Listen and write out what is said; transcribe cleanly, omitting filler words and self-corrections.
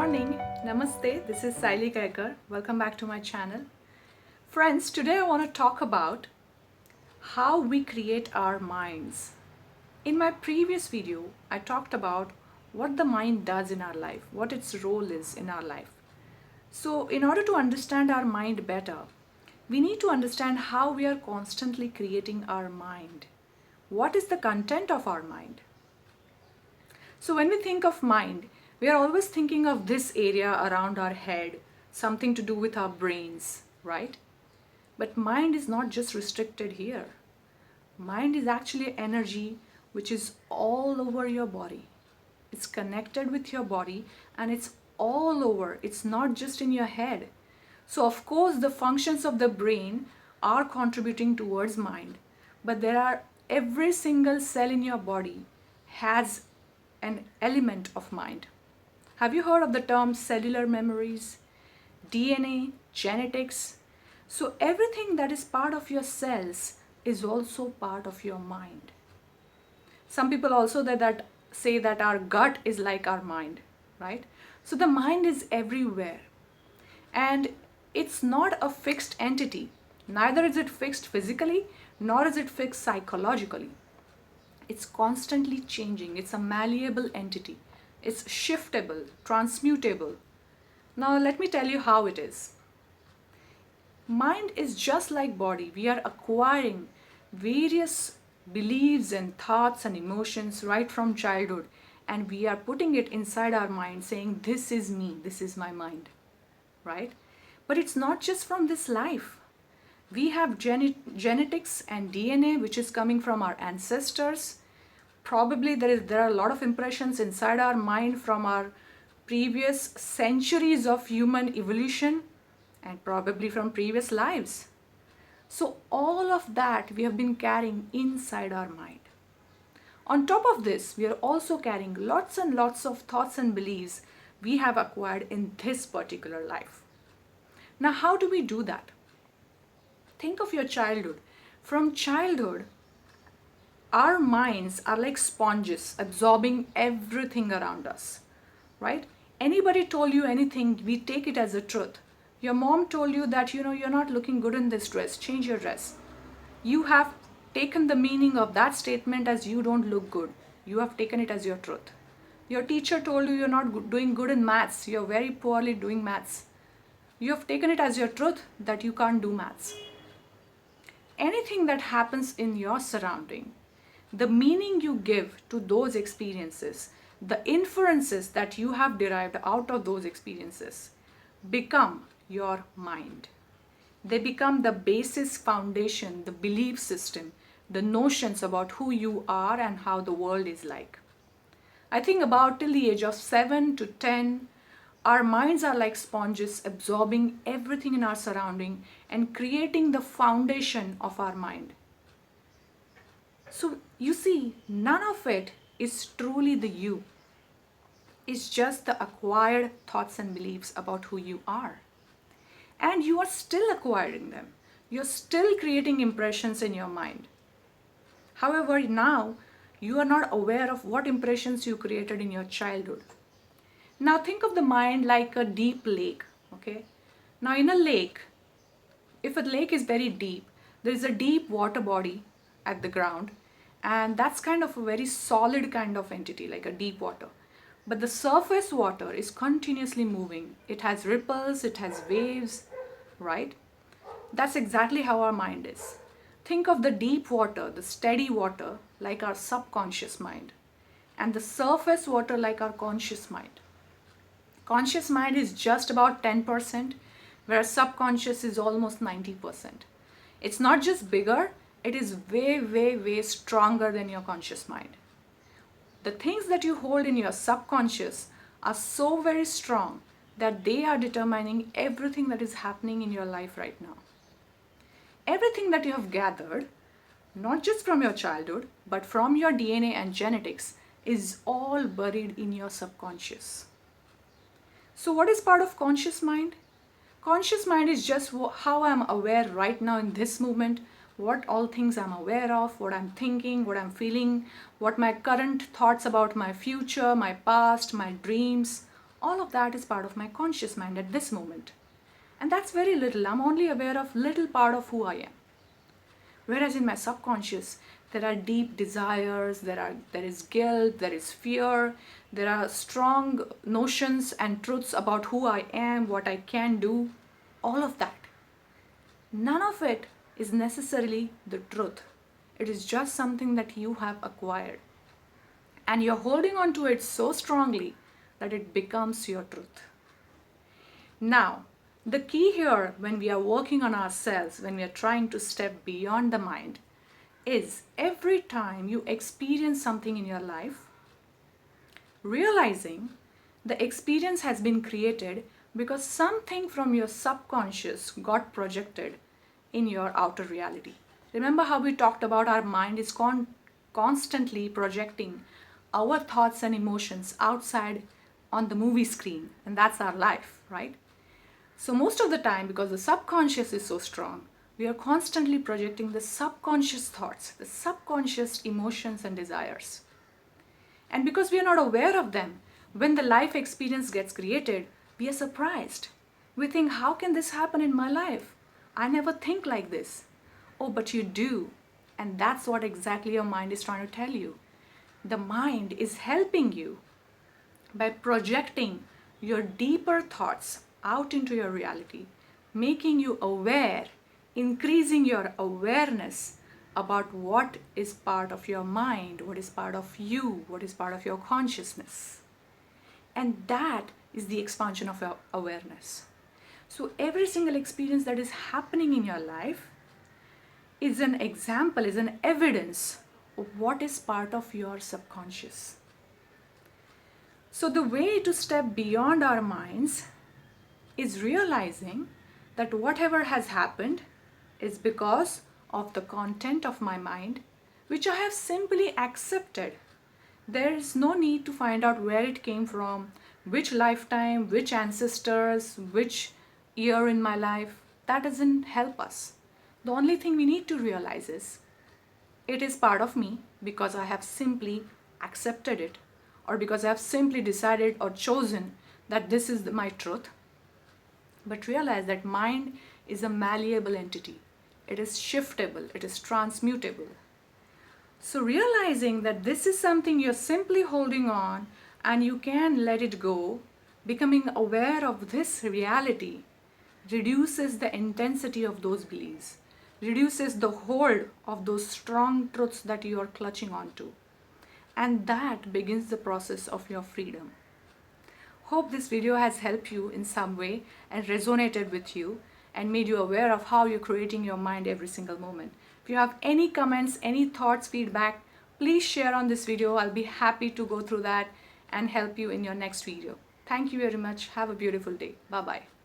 morning. Namaste. This is Saili Kaikar. Welcome back to my channel. Friends, today I want to talk about how we create our minds. In my previous video, I talked about what the mind does in our life, what its role is in our life. So, in order to understand our mind better, we need to understand how we are constantly creating our mind. What is the content of our mind? So when we think of mind, we are always thinking of this area around our head, something to do with our brains, right? But mind is not just restricted here. Mind is actually energy which is all over your body. It's connected with your body and it's all over. It's not just in your head. So of course the functions of the brain are contributing towards mind. But every single cell in your body has an element of mind. Have you heard of the term cellular memories, DNA, genetics? So everything that is part of your cells is also part of your mind. Some people also say that our gut is like our mind, right? So the mind is everywhere. And it's not a fixed entity. Neither is it fixed physically, nor is it fixed psychologically. It's constantly changing. It's a malleable entity. It's shiftable, transmutable. Now let me tell you how it is. Mind is just like body. We are acquiring various beliefs and thoughts and emotions right from childhood, and we are putting it inside our mind saying, this is me, this is my mind, right? But it's not just from this life. We have genetics and DNA which is coming from our ancestors. Probably there are a lot of impressions inside our mind from our previous centuries of human evolution and probably from previous lives. So all of that we have been carrying inside our mind. On top of this, we are also carrying lots and lots of thoughts and beliefs we have acquired in this particular life. Now, how do we do that? Think of your childhood. From childhood, our minds are like sponges absorbing everything around us, right? Anybody told you anything, we take it as a truth. Your mom told you that, you're not looking good in this dress, change your dress. You have taken the meaning of that statement as you don't look good. You have taken it as your truth. Your teacher told you you're not doing good in maths, you're very poorly doing maths. You have taken it as your truth that you can't do maths. Anything that happens in your surrounding, the meaning you give to those experiences, the inferences that you have derived out of those experiences become your mind. They become the basis, foundation, the belief system, the notions about who you are and how the world is like. I think about till the age of 7 to 10, our minds are like sponges absorbing everything in our surrounding and creating the foundation of our mind. So you see, none of it is truly the you. It's just the acquired thoughts and beliefs about who you are. And you are still acquiring them. You're still creating impressions in your mind. However, now you are not aware of what impressions you created in your childhood. Now think of the mind like a deep lake, okay? Now in a lake, if a lake is very deep, there is a deep water body at the ground, and that's kind of a very solid kind of entity, like a deep water. But the surface water is continuously moving. It has ripples, it has waves, right? That's exactly how our mind is. Think of the deep water, the steady water, like our subconscious mind, and the surface water like our conscious mind. Conscious mind is just about 10%, whereas subconscious is almost 90%. It's not just bigger, it is way, way, way stronger than your conscious mind. The things that you hold in your subconscious are so very strong that they are determining everything that is happening in your life right now. Everything that you have gathered, not just from your childhood, but from your DNA and genetics, is all buried in your subconscious. So what is part of conscious mind? Conscious mind is just how I'm aware right now in this moment, what all things I'm aware of, what I'm thinking, what I'm feeling, what my current thoughts about my future, my past, my dreams, all of that is part of my conscious mind at this moment. And that's very little. I'm only aware of little part of who I am. Whereas in my subconscious, there are deep desires, there is guilt, there is fear, there are strong notions and truths about who I am, what I can do, all of that. None of it is necessarily the truth. It is just something that you have acquired. And you're holding on to it so strongly that it becomes your truth. Now, the key here when we are working on ourselves, when we are trying to step beyond the mind, is every time you experience something in your life, realizing the experience has been created because something from your subconscious got projected in your outer reality. Remember how we talked about our mind is constantly projecting our thoughts and emotions outside on the movie screen, and that's our life, right? So most of the time, because the subconscious is so strong, we are constantly projecting the subconscious thoughts, the subconscious emotions and desires. And because we are not aware of them, when the life experience gets created, we are surprised. We think, how can this happen in my life? I never think like this. Oh, but you do. And that's what exactly your mind is trying to tell you. The mind is helping you by projecting your deeper thoughts out into your reality, making you aware, increasing your awareness about what is part of your mind, what is part of you, what is part of your consciousness. And that is the expansion of your awareness. So every single experience that is happening in your life is an example, is an evidence of what is part of your subconscious. So the way to step beyond our minds is realizing that whatever has happened is because of the content of my mind, which I have simply accepted. There is no need to find out where it came from, which lifetime, which ancestors, which year in my life. That doesn't help us. The only thing we need to realize is it is part of me because I have simply accepted it, or because I have simply decided or chosen that this is my truth. But realize that mind is a malleable entity. It is shiftable, it is transmutable. So realizing that this is something you're simply holding on and you can let it go, becoming aware of this reality reduces the intensity of those beliefs, reduces the hold of those strong truths that you are clutching onto. And that begins the process of your freedom. Hope this video has helped you in some way and resonated with you and made you aware of how you're creating your mind every single moment. If you have any comments, any thoughts, feedback, please share on this video. I'll be happy to go through that and help you in your next video. Thank you very much. Have a beautiful day. Bye-bye.